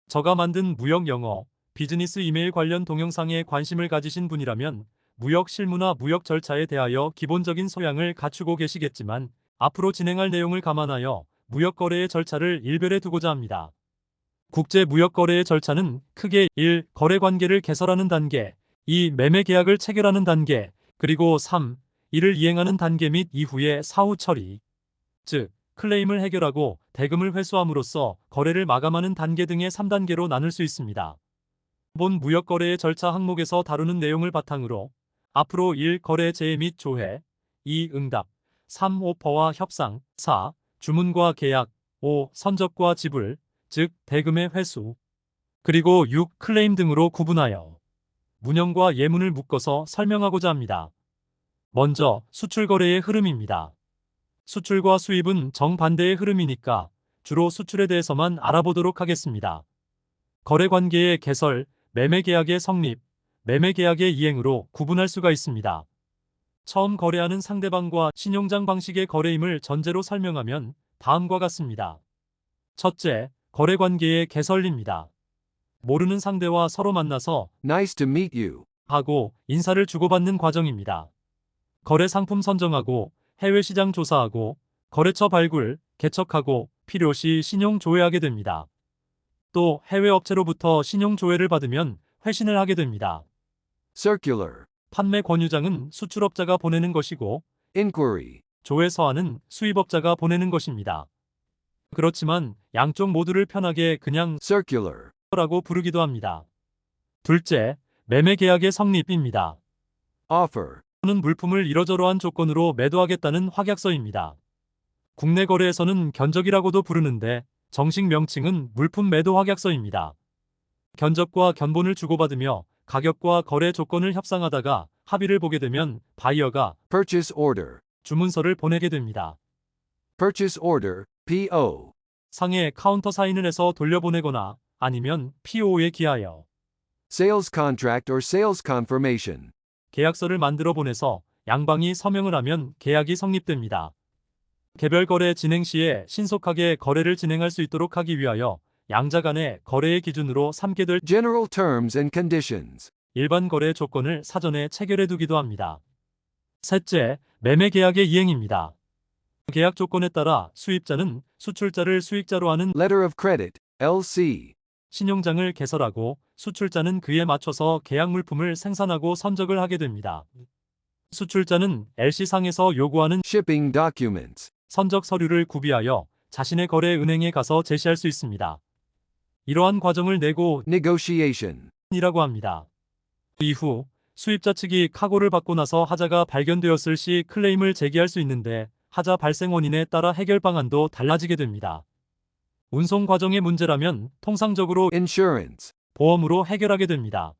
저가 만든 무역 영어, 비즈니스 이메일 관련 동영상에 관심을 가지신 분이라면 무역 실무나 무역 절차에 대하여 기본적인 소양을 갖추고 계시겠지만 앞으로 진행할 내용을 감안하여 무역 거래의 절차를 일별에 두고자 합니다. 국제 무역 거래의 절차는 크게 1. 거래 관계를 개설하는 단계, 2. 매매 계약을 체결하는 단계, 그리고 3. 이를 이행하는 단계 및 이후의 사후 처리, 즉 클레임을 해결하고 대금을 회수함으로써 거래를 마감하는 단계 등의 3단계로 나눌 수 있습니다. 본 무역 거래의 절차 항목에서 다루는 내용을 바탕으로 앞으로 1. 거래 제의 및 조회, 2. 응답, 3. 오퍼와 협상, 4. 주문과 계약, 5. 선적과 지불, 즉 대금의 회수, 그리고 6. 클레임 등으로 구분하여 문형과 예문을 묶어서 설명하고자 합니다. 먼저 수출 거래의 흐름입니다. 수출과 수입은 정반대의 흐름이니까 주로 수출에 대해서만 알아보도록 하겠습니다. 거래 관계의 개설, 매매 계약의 성립, 매매 계약의 이행으로 구분할 수가 있습니다. 처음 거래하는 상대방과 신용장 방식의 거래임을 전제로 설명하면 다음과 같습니다. 첫째, 거래 관계의 개설입니다. 모르는 상대와 서로 만나서 Nice to meet you. 하고 인사를 주고받는 과정입니다. 거래 상품 선정하고 해외 시장 조사하고 거래처 발굴, 개척하고 필요시 신용 조회하게 됩니다. 또 해외 업체로부터 신용 조회를 받으면 회신을 하게 됩니다. Circular. 판매 권유장은 수출업자가 보내는 것이고 Inquiry. 조회 서한은 수입업자가 보내는 것입니다. 그렇지만 양쪽 모두를 편하게 그냥 Circular. 라고 부르기도 합니다. 둘째, 매매 계약의 성립입니다. Offer. 는 물품을 이러저러한 조건으로 매도하겠다는 확약서입니다. 국내 거래에서는 견적이라고도 부르는데 정식 명칭은 물품 매도 확약서입니다. 견적과 견본을 주고받으며 가격과 거래 조건을 협상하다가 합의를 보게 되면 바이어가 Purchase order. 주문서를 보내게 됩니다. Purchase order. PO. 상에 카운터 사인을 해서 돌려보내거나 아니면 PO에 기하여 Sales contract or sales confirmation. 계약서를 만들어 보내서 양방이 서명을 하면 계약이 성립됩니다. 개별 거래 진행 시에 신속하게 거래를 진행할 수 있도록 하기 위하여 양자 간의 거래의 기준으로 삼게 될 General terms and conditions. 일반 거래 조건을 사전에 체결해 두기도 합니다. 셋째, 매매 계약의 이행입니다. 계약 조건에 따라 수입자는 수출자를 수익자로 하는 Letter of credit. LC. 신용장을 개설하고 수출자는 그에 맞춰서 계약 물품을 생산하고 선적을 하게 됩니다. 수출자는 LC상에서 요구하는 Shipping documents. 선적 서류를 구비하여 자신의 거래 은행에 가서 제시할 수 있습니다. 이러한 과정을 Negotiation. 내고이라고 합니다. 이후 수입자 측이 카고를 받고 나서 하자가 발견되었을 시 클레임을 제기할 수 있는데 하자 발생 원인에 따라 해결 방안도 달라지게 됩니다. 운송 과정의 문제라면 통상적으로 Insurance. 보험으로 해결하게 됩니다.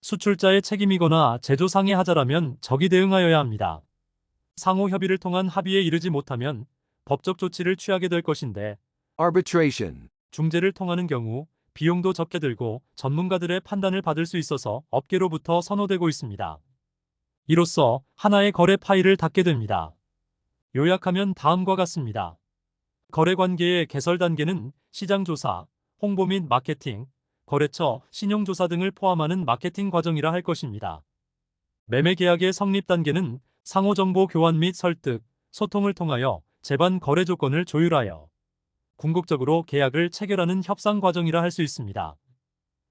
수출자의 책임이거나 제조상의 하자라면 적이 대응하여야 합니다. 상호 협의를 통한 합의에 이르지 못하면 법적 조치를 취하게 될 것인데 Arbitration. 중재를 통하는 경우 비용도 적게 들고 전문가들의 판단을 받을 수 있어서 업계로부터 선호되고 있습니다. 이로써 하나의 거래 파일을 닫게 됩니다. 요약하면 다음과 같습니다. 거래 관계의 개설 단계는 시장 조사, 홍보 및 마케팅, 거래처, 신용조사 등을 포함하는 마케팅 과정이라 할 것입니다. 매매 계약의 성립 단계는 상호정보 교환 및 설득, 소통을 통하여 제반 거래 조건을 조율하여 궁극적으로 계약을 체결하는 협상 과정이라 할 수 있습니다.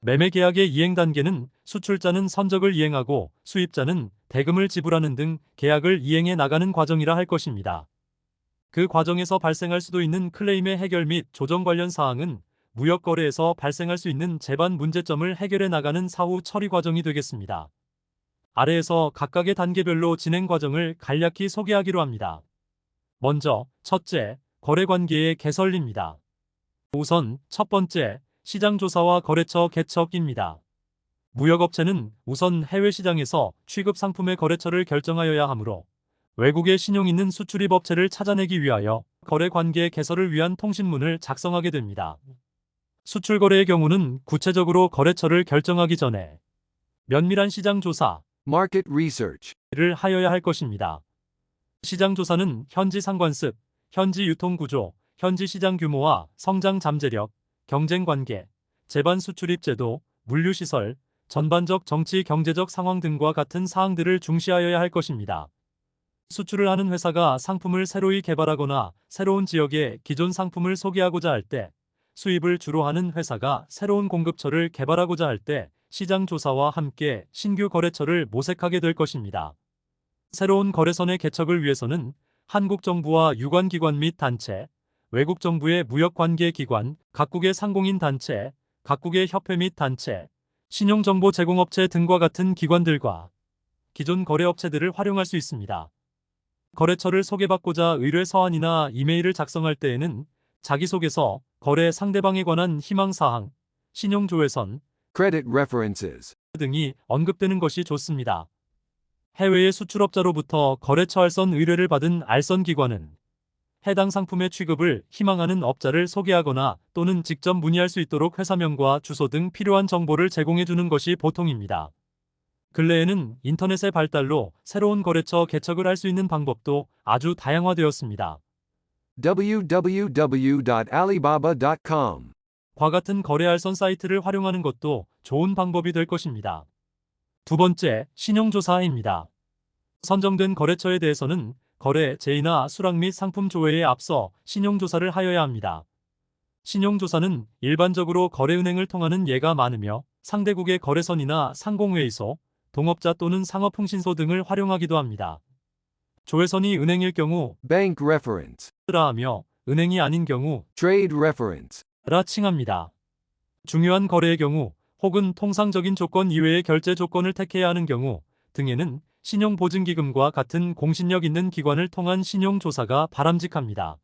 매매 계약의 이행 단계는 수출자는 선적을 이행하고 수입자는 대금을 지불하는 등 계약을 이행해 나가는 과정이라 할 것입니다. 그 과정에서 발생할 수도 있는 클레임의 해결 및 조정 관련 사항은 무역 거래에서 발생할 수 있는 제반 문제점을 해결해 나가는 사후 처리 과정이 되겠습니다. 아래에서 각각의 단계별로 진행 과정을 간략히 소개하기로 합니다. 먼저 첫째, 거래 관계의 개설입니다. 우선 첫 번째, 시장 조사와 거래처 개척입니다. 무역업체는 우선 해외 시장에서 취급 상품의 거래처를 결정하여야 하므로 외국에 신용 있는 수출입 업체를 찾아내기 위하여 거래 관계 개설을 위한 통신문을 작성하게 됩니다. 수출 거래의 경우는 구체적으로 거래처를 결정하기 전에 면밀한 시장 조사를 Market research. 하여야 할 것입니다. 시장 조사는 현지 상관습, 현지 유통 구조, 현지 시장 규모와 성장 잠재력, 경쟁 관계, 재반 수출입 제도, 물류시설, 전반적 정치 경제적 상황 등과 같은 사항들을 중시하여야 할 것입니다. 수출을 하는 회사가 상품을 새로이 개발하거나 새로운 지역에 기존 상품을 소개하고자 할 때, 수입을 주로 하는 회사가 새로운 공급처를 개발하고자 할 때 시장 조사와 함께 신규 거래처를 모색하게 될 것입니다. 새로운 거래선의 개척을 위해서는 한국 정부와 유관기관 및 단체, 외국 정부의 무역관계기관, 각국의 상공인 단체, 각국의 협회 및 단체, 신용정보 제공업체 등과 같은 기관들과 기존 거래업체들을 활용할 수 있습니다. 거래처를 소개받고자 의뢰 서한이나 이메일을 작성할 때에는 자기소개서, 거래 상대방에 관한 희망사항, 신용조회선 Credit references. 등이 언급되는 것이 좋습니다. 해외의 수출업자로부터 거래처 알선 의뢰를 받은 알선 기관은 해당 상품의 취급을 희망하는 업자를 소개하거나 또는 직접 문의할 수 있도록 회사명과 주소 등 필요한 정보를 제공해 주는 것이 보통입니다. 근래에는 인터넷의 발달로 새로운 거래처 개척을 할 수 있는 방법도 아주 다양화되었습니다. www.alibaba.com. 과 같은 거래 알선 사이트를 활용하는 것도 좋은 방법이 될 것입니다. 두 번째, 신용조사입니다. 선정된 거래처에 대해서는 거래 제의나 수락 및 상품 조회에 앞서 신용조사를 하여야 합니다. 신용조사는 일반적으로 거래은행을 통하는 예가 많으며 상대국의 거래선이나 상공회의소, 동업자 또는 상업통신소 등을 활용하기도 합니다. 조회선이 은행일 경우 Bank reference. 라 하며 은행이 아닌 경우 Trade reference. 라 칭합니다. 중요한 거래의 경우 혹은 통상적인 조건 이외의 결제 조건을 택해야 하는 경우 등에는 신용보증기금과 같은 공신력 있는 기관을 통한 신용조사가 바람직합니다.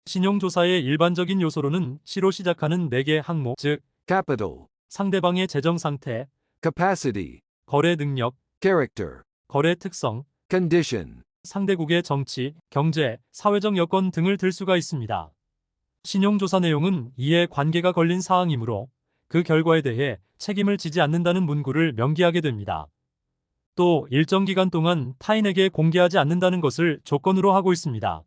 신용조사의 일반적인 요소로는 시로 시작하는 4개 항목, 즉 Capital. 상대방의 재정 상태, Capacity. 거래 능력, Character. 거래 특성, Condition. 상대국의 정치, 경제, 사회적 여건 등을 들 수가 있습니다. 신용조사 내용은 이해 관계가 걸린 사항이므로 그 결과에 대해 책임을 지지 않는다는 문구를 명기하게 됩니다. 또 일정 기간 동안 타인에게 공개하지 않는다는 것을 조건으로 하고 있습니다.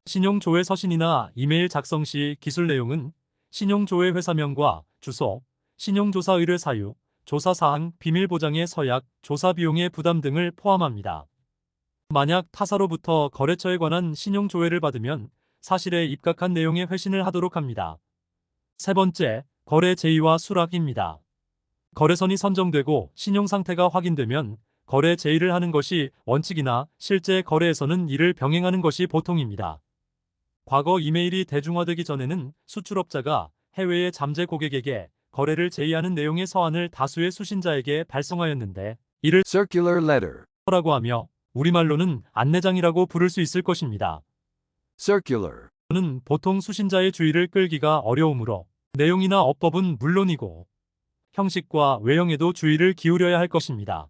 신용조회 서신이나 이메일 작성 시 기술 내용은 신용조회 회사명과 주소, 신용조사 의뢰 사유, 조사사항, 비밀보장의 서약, 조사 비용의 부담 등을 포함합니다. 만약 타사로부터 거래처에 관한 신용조회를 받으면 사실에 입각한 내용의 회신을 하도록 합니다. 세 번째, 거래 제의와 수락입니다. 거래선이 선정되고 신용상태가 확인되면 거래 제의를 하는 것이 원칙이나 실제 거래에서는 이를 병행하는 것이 보통입니다. 과거 이메일이 대중화되기 전에는 수출업자가 해외의 잠재 고객에게 거래를 제의하는 내용의 서한을 다수의 수신자에게 발송하였는데 이를 Circular letter. 라고 하며 우리말로는 안내장이라고 부를 수 있을 것입니다. Circular. 는 보통 수신자의 주의를 끌기가 어려우므로 내용이나 어법은 물론이고 형식과 외형에도 주의를 기울여야 할 것입니다.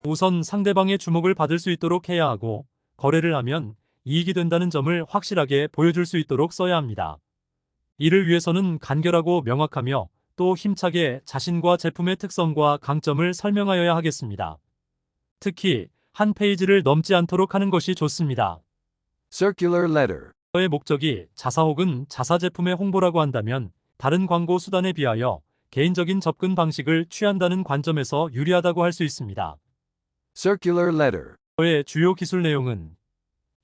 우선 상대방의 주목을 받을 수 있도록 해야 하고 거래를 하면 이익이 된다는 점을 확실하게 보여줄 수 있도록 써야 합니다. 이를 위해서는 간결하고 명확하며 또 힘차게 자신과 제품의 특성과 강점을 설명하여야 하겠습니다. 특히 한 페이지를 넘지 않도록 하는 것이 좋습니다. Circular letter. 의 목적이 자사 혹은 자사 제품의 홍보라고 한다면 다른 광고 수단에 비하여 개인적인 접근 방식을 취한다는 관점에서 유리하다고 할 수 있습니다. Circular letter. 의 주요 기술 내용은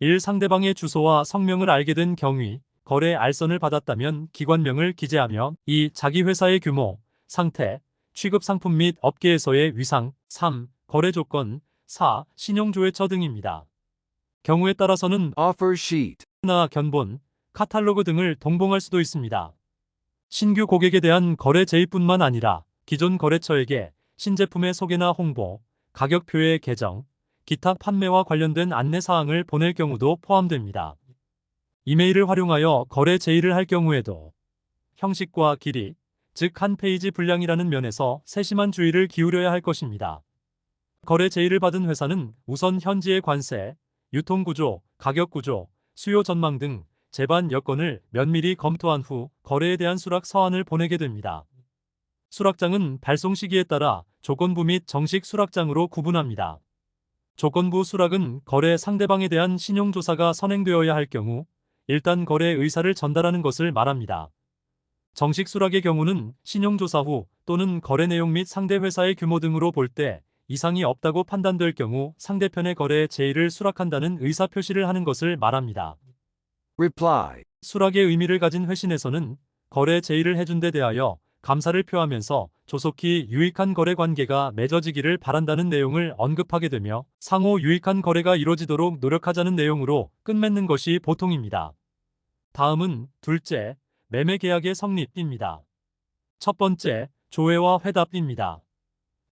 1. 상대방의 주소와 성명을 알게 된 경위, 거래 알선을 받았다면 기관명을 기재하며 2. 자기 회사의 규모, 상태, 취급 상품 및 업계에서의 위상 3. 거래 조건 4. 신용조회처 등입니다. 경우에 따라서는 Offer sheet. 나 견본, 카탈로그 등을 동봉할 수도 있습니다. 신규 고객에 대한 거래 제의뿐만 아니라 기존 거래처에게 신제품의 소개나 홍보, 가격표의 개정, 기타 판매와 관련된 안내사항을 보낼 경우도 포함됩니다. 이메일을 활용하여 거래 제의를 할 경우에도 형식과 길이, 즉 한 페이지 분량이라는 면에서 세심한 주의를 기울여야 할 것입니다. 거래 제의를 받은 회사는 우선 현지의 관세, 유통구조, 가격구조, 수요 전망 등 제반 여건을 면밀히 검토한 후 거래에 대한 수락 서한을 보내게 됩니다. 수락장은 발송 시기에 따라 조건부 및 정식 수락장으로 구분합니다. 조건부 수락은 거래 상대방에 대한 신용조사가 선행되어야 할 경우 일단 거래 의사를 전달하는 것을 말합니다. 정식 수락의 경우는 신용조사 후 또는 거래 내용 및 상대 회사의 규모 등으로 볼 때 이상이 없다고 판단될 경우 상대편의 거래에 제의를 수락한다는 의사표시를 하는 것을 말합니다. reply, 수락의 의미를 가진 회신에서는 거래 제의를 해준 데 대하여 감사를 표하면서 조속히 유익한 거래 관계가 맺어지기를 바란다는 내용을 언급하게 되며 상호 유익한 거래가 이루어지도록 노력하자는 내용으로 끝맺는 것이 보통입니다. 다음은 둘째, 매매 계약의 성립입니다. 첫 번째, 조회와 회답입니다.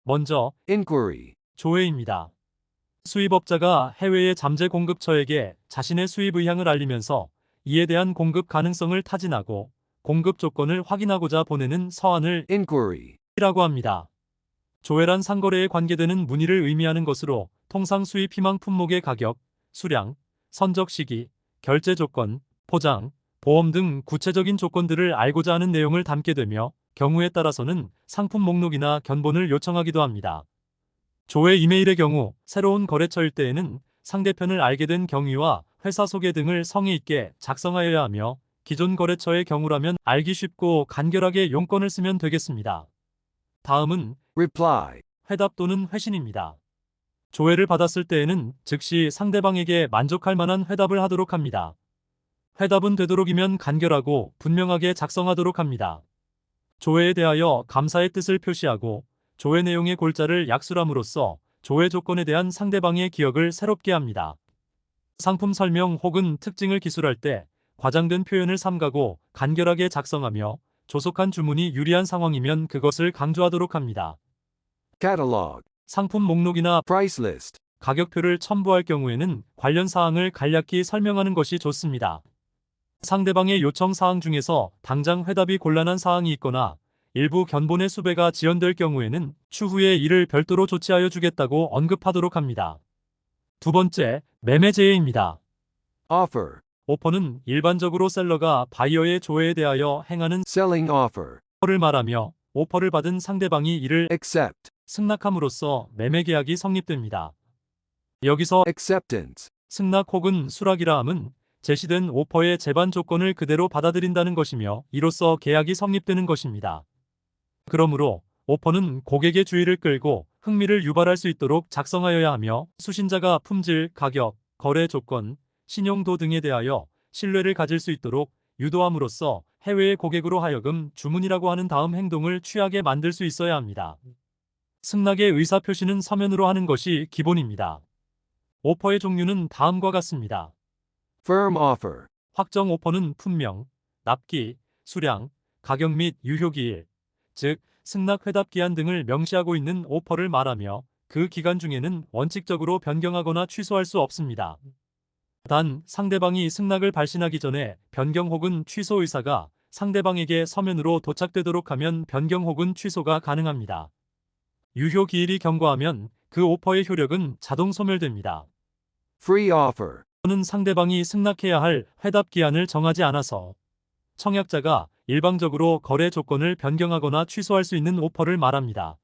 먼저 inquiry, 조회입니다. 수입업자가 해외의 잠재 공급처에게 자신의 수입 의향을 알리면서 이에 대한 공급 가능성을 타진하고 공급 조건을 확인하고자 보내는 서한을 inquiry, 라고 합니다. 조회란 상거래에 관계되는 문의를 의미하는 것으로 통상 수입 희망 품목의 가격, 수량, 선적 시기, 결제 조건, 포장, 보험 등 구체적인 조건들을 알고자 하는 내용을 담게 되며 경우에 따라서는 상품 목록이나 견본을 요청하기도 합니다. 조회 이메일의 경우 새로운 거래처일 때에는 상대편을 알게 된 경위와 회사 소개 등을 성의 있게 작성하여야 하며 기존 거래처의 경우라면 알기 쉽고 간결하게 용건을 쓰면 되겠습니다. 다음은 reply, 회답 또는 회신입니다. 조회를 받았을 때에는 즉시 상대방에게 만족할 만한 회답을 하도록 합니다. 회답은 되도록이면 간결하고 분명하게 작성하도록 합니다. 조회에 대하여 감사의 뜻을 표시하고 조회 내용의 골자를 약술함으로써 조회 조건에 대한 상대방의 기억을 새롭게 합니다. 상품 설명 혹은 특징을 기술할 때 과장된 표현을 삼가고 간결하게 작성하며 조속한 주문이 유리한 상황이면 그것을 강조하도록 합니다. catalog, 상품 목록이나 price list, 가격표를 첨부할 경우에는 관련 사항을 간략히 설명하는 것이 좋습니다. 상대방의 요청 사항 중에서 당장 회답이 곤란한 사항이 있거나 일부 견본의 수배가 지연될 경우에는 추후에 이를 별도로 조치하여 주겠다고 언급하도록 합니다. 두 번째, 매매 제의입니다. offer, 오퍼는 일반적으로 셀러가 바이어의 조회에 대하여 행하는 selling offer, 를 말하며 오퍼를 받은 상대방이 이를 accept, 승낙함으로써 매매 계약이 성립됩니다. 여기서 acceptance, 승낙 혹은 수락이라 함은 제시된 오퍼의 제반 조건을 그대로 받아들인다는 것이며 이로써 계약이 성립되는 것입니다. 그러므로 오퍼는 고객의 주의를 끌고 흥미를 유발할 수 있도록 작성하여야 하며 수신자가 품질, 가격, 거래 조건, 신용도 등에 대하여 신뢰를 가질 수 있도록 유도함으로써 해외의 고객으로 하여금 주문이라고 하는 다음 행동을 취하게 만들 수 있어야 합니다. 승낙의 의사표시는 서면으로 하는 것이 기본입니다. 오퍼의 종류는 다음과 같습니다. firm offer, 확정 오퍼는 품명, 납기, 수량, 가격 및 유효기일, 즉 승낙 회답 기한 등을 명시하고 있는 오퍼를 말하며 그 기간 중에는 원칙적으로 변경하거나 취소할 수 없습니다. 단 상대방이 승낙을 발신하기 전에 변경 혹은 취소 의사가 상대방에게 서면으로 도착되도록 하면 변경 혹은 취소가 가능합니다. 유효 기일이 경과하면 그 오퍼의 효력은 자동 소멸됩니다. free offer, 또는 상대방이 승낙해야 할 회답 기한을 정하지 않아서 청약자가 일방적으로 거래 조건을 변경하거나 취소할 수 있는 오퍼를 말합니다.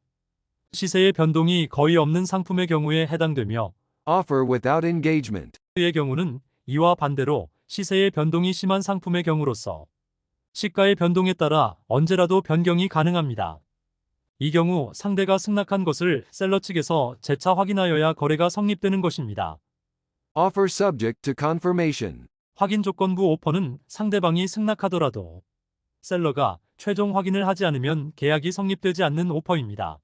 시세의 변동이 거의 없는 상품의 경우에 해당되며 offer without engagement, 의 경우는 이와 반대로 시세의 변동이 심한 상품의 경우로서 시가의 변동에 따라 언제라도 변경이 가능합니다. 이 경우 상대가 승낙한 것을 셀러 측에서 재차 확인하여야 거래가 성립되는 것입니다. offer subject to confirmation, 확인 조건부 오퍼는 상대방이 승낙하더라도 셀러가 최종 확인을 하지 않으면 계약이 성립되지 않는 오퍼입니다.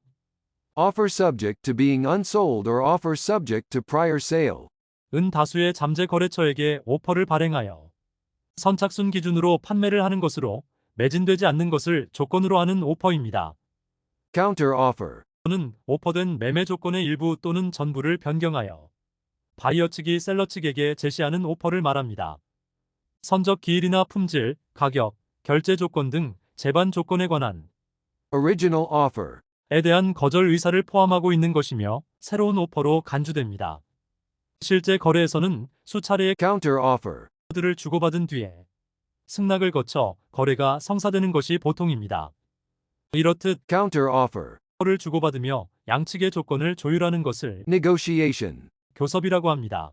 offer subject to being unsold or offer subject to prior sale, 은 다수의 잠재 거래처에게 오퍼를 발행하여 선착순 기준으로 판매를 하는 것으로 매진되지 않는 것을 조건으로 하는 오퍼입니다. counter offer, 또는 오퍼된 매매 조건의 일부 또는 전부를 변경하여 바이어 측이 셀러 측에게 제시하는 오퍼를 말합니다. 선적 기일이나 품질, 가격, 결제 조건 등 제반 조건에 관한 original offer, 에 대한 거절 의사를 포함하고 있는 것이며 새로운 오퍼로 간주됩니다. 실제 거래에서는 수차례의 counter offer, 카드를 주고받은 뒤에 승낙을 거쳐 거래가 성사되는 것이 보통입니다. 이렇듯 counter offer, 를 주고받으며 양측의 조건을 조율하는 것을 negotiation, 교섭이라고 합니다.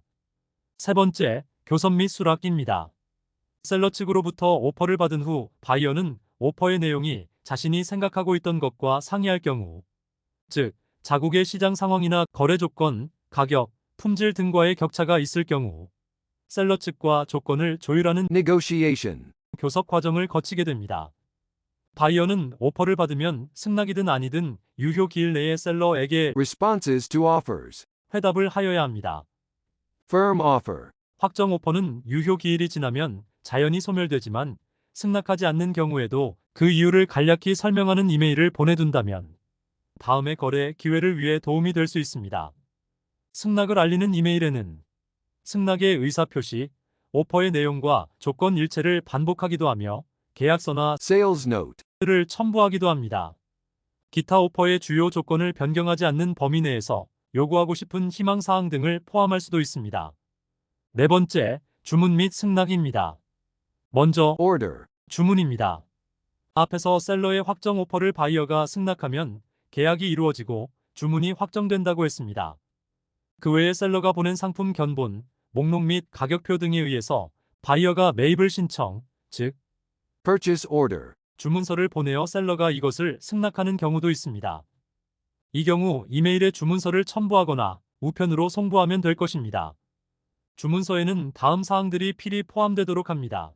세 번째, 교섭 및 수락입니다. 셀러 측으로부터 오퍼를 받은 후 바이어는 오퍼의 내용이 자신이 생각하고 있던 것과 상이할 경우, 즉, 자국의 시장 상황이나 거래 조건, 가격, 품질 등과의 격차가 있을 경우, 셀러 측과 조건을 조율하는 Negotiation. 교섭 과정을 거치게 됩니다. 바이어는 오퍼를 받으면 승낙이든 아니든 유효 기일 내에 셀러에게 Responses to offers. 회답을 하여야 합니다. Firm offer. 확정 오퍼는 유효 기일이 지나면 자연히 소멸되지만 승낙하지 않는 경우에도 그 이유를 간략히 설명하는 이메일을 보내둔다면 다음의 거래 기회를 위해 도움이 될 수 있습니다. 승낙을 알리는 이메일에는 승낙의 의사표시, 오퍼의 내용과 조건 일체를 반복하기도 하며 계약서나 Sales note. 를 첨부하기도 합니다. 기타 오퍼의 주요 조건을 변경하지 않는 범위 내에서 요구하고 싶은 희망사항 등을 포함할 수도 있습니다. 네 번째, 주문 및 승낙입니다. 먼저 Order. 주문입니다. 앞에서 셀러의 확정 오퍼를 바이어가 승낙하면 계약이 이루어지고 주문이 확정된다고 했습니다. 그 외에 셀러가 보낸 상품 견본, 목록 및 가격표 등에 의해서 바이어가 매입을 신청, 즉 Purchase order. 주문서를 보내어 셀러가 이것을 승낙하는 경우도 있습니다. 이 경우 이메일에 주문서를 첨부하거나 우편으로 송부하면 될 것입니다. 주문서에는 다음 사항들이 필히 포함되도록 합니다.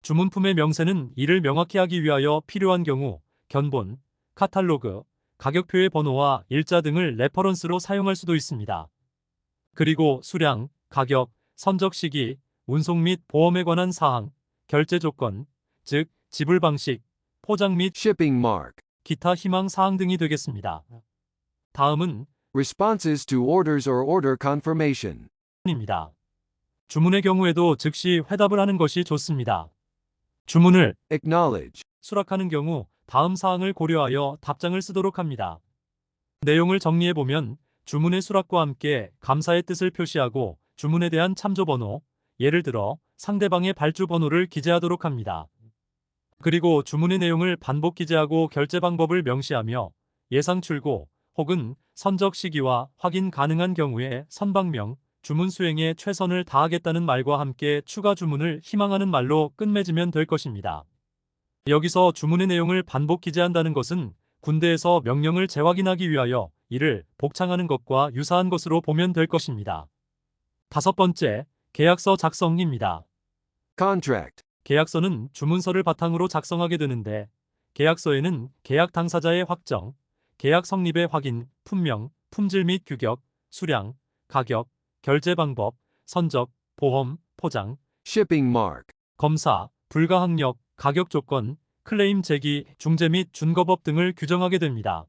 주문품의 명세는 이를 명확히 하기 위하여 필요한 경우 견본, 카탈로그, 가격표의 번호와 일자 등을 레퍼런스로 사용할 수도 있습니다. 그리고 수량, 가격, 선적 시기, 운송 및 보험에 관한 사항, 결제 조건, 즉 지불 방식, 포장 및 Shipping mark. 기타 희망 사항 등이 되겠습니다. 다음은 Responses to orders or order confirmation. 입니다. 주문의 경우에도 즉시 회답을 하는 것이 좋습니다. 주문을 Acknowledge. 수락하는 경우 다음 사항을 고려하여 답장을 쓰도록 합니다. 내용을 정리해보면 주문의 수락과 함께 감사의 뜻을 표시하고 주문에 대한 참조 번호, 예를 들어 상대방의 발주 번호를 기재하도록 합니다. 그리고 주문의 내용을 반복 기재하고 결제 방법을 명시하며 예상 출고 혹은 선적 시기와 확인 가능한 경우에 선박명, 주문 수행에 최선을 다하겠다는 말과 함께 추가 주문을 희망하는 말로 끝맺으면 될 것입니다. 여기서 주문의 내용을 반복 기재한다는 것은 군대에서 명령을 재확인하기 위하여 이를 복창하는 것과 유사한 것으로 보면 될 것입니다. 다섯 번째, 계약서 작성입니다. Contract. 계약서는 주문서를 바탕으로 작성하게 되는데 계약서에는 계약 당사자의 확정, 계약 성립의 확인, 품명, 품질 및 규격, 수량, 가격, 결제 방법, 선적, 보험, 포장, Shipping mark. 검사, 불가항력, 가격 조건, 클레임 제기, 중재 및 준거법 등을 규정하게 됩니다.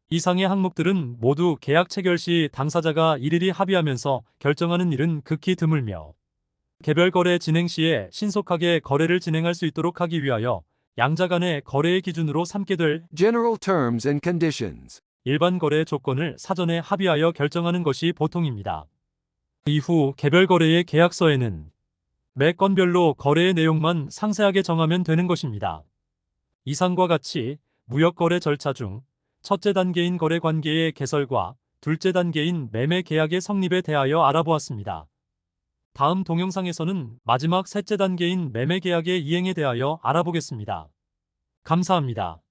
이상의 항목들은 모두 계약 체결 시 당사자가 일일이 합의하면서 결정하는 일은 극히 드물며 개별 거래 진행 시에 신속하게 거래를 진행할 수 있도록 하기 위하여 양자 간의 거래의 기준으로 삼게 될 General terms and conditions. 일반 거래 조건을 사전에 합의하여 결정하는 것이 보통입니다. 이후 개별 거래의 계약서에는 매 건별로 거래의 내용만 상세하게 정하면 되는 것입니다. 이상과 같이 무역 거래 절차 중 첫째 단계인 거래 관계의 개설과 둘째 단계인 매매 계약의 성립에 대하여 알아보았습니다. 다음 동영상에서는 마지막 셋째 단계인 매매 계약의 이행에 대하여 알아보겠습니다. 감사합니다.